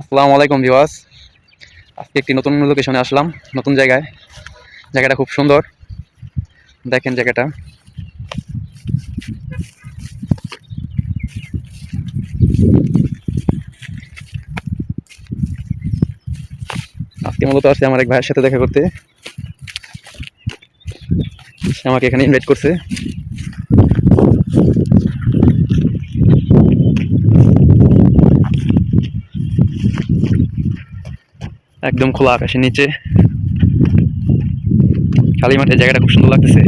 আসসালামু আলাইকুম ভিউয়ার্স। আজকে একটি নতুন লোকেশনে আসলাম, নতুন জায়গায়। জায়গাটা খুব সুন্দর, দেখেন জায়গাটা। আজকে মূলত আসছে আমার এক ভাইয়ের সাথে দেখা করতে। সে আমাকে এখানে ইনভাইট করছে। একদম খোলা আকাশের নিচে, খালি মাঠে, জায়গাটা খুব সুন্দর লাগতেছে।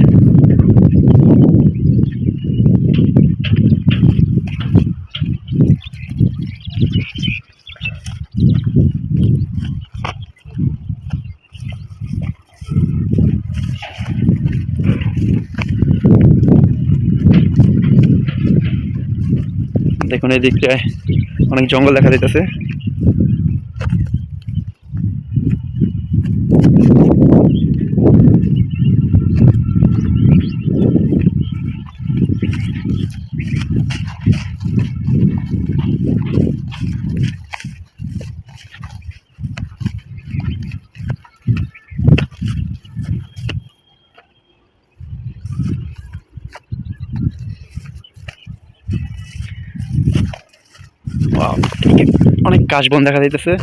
দেখুন এই দিকটায় অনেক জঙ্গল দেখা যাইতেছে। অনেক কাশবন দেখা যাইতেছে।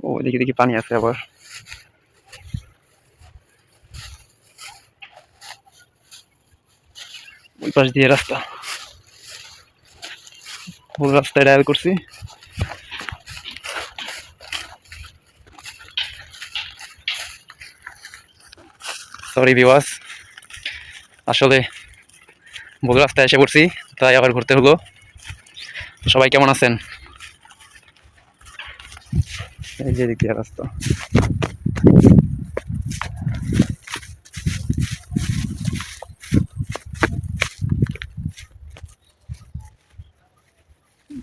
ও দেখি দেখি পানি আছে আবার। ওই পাশ দিয়ে রাস্তা, ফুল রাস্তায় ডায়াল করছি। সরি ভিউয়ার্স, আসলে ভুল রাস্তায় এসে পড়ছি, তাই আবার ঘুরতে হলো। সবাই কেমন আছেন? এই যে দিক দিয়ে রাস্তা।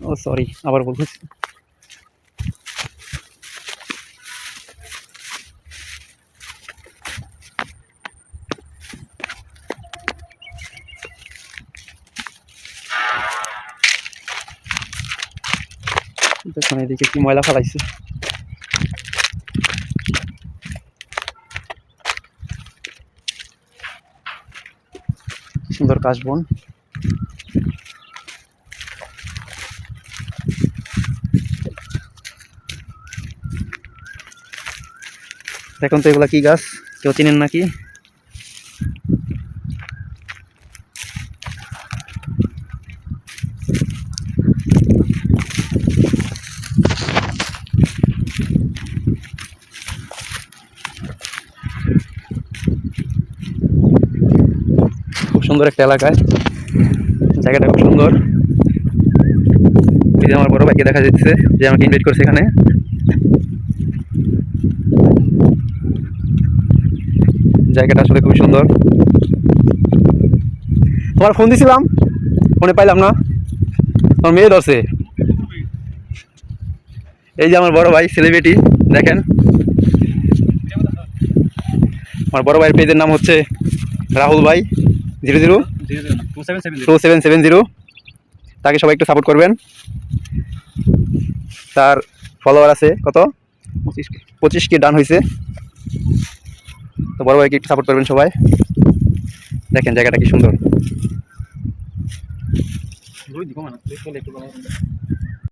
ও সরি, আবার বলতেছি। দেখুন এদিকে কি ময়লা ফেলাইছে। সুন্দর কাশবন। দেখুন তো এগুলা কি গাছ, কেউ চিনেন নাকি? খুব সুন্দর একটা এলাকায়, জায়গাটা খুব সুন্দর। এই যে আমার বড় ভাইকে দেখা যাচ্ছে, যে আমাকে ইনভাইট করছে এখানে। জায়গাটা আসলে খুব সুন্দর। তোমার ফোন দিছিলাম, ফোনে পাইলাম না, আমার মেয়ে ধরছে। এই যে আমার বড় ভাই সেলিব্রিটি, দেখেন। আমার বড় ভাইয়ের পেজের নাম হচ্ছে রাহুল ভাই 002770। তাকে সবাই একটু সাপোর্ট করবেন। তার ফলোয়ার আছে কত, 25K ডান হয়েছে। তো বড় ভাইকে একটু সাপোর্ট করবেন সবাই। দেখেন জায়গাটা কি সুন্দর।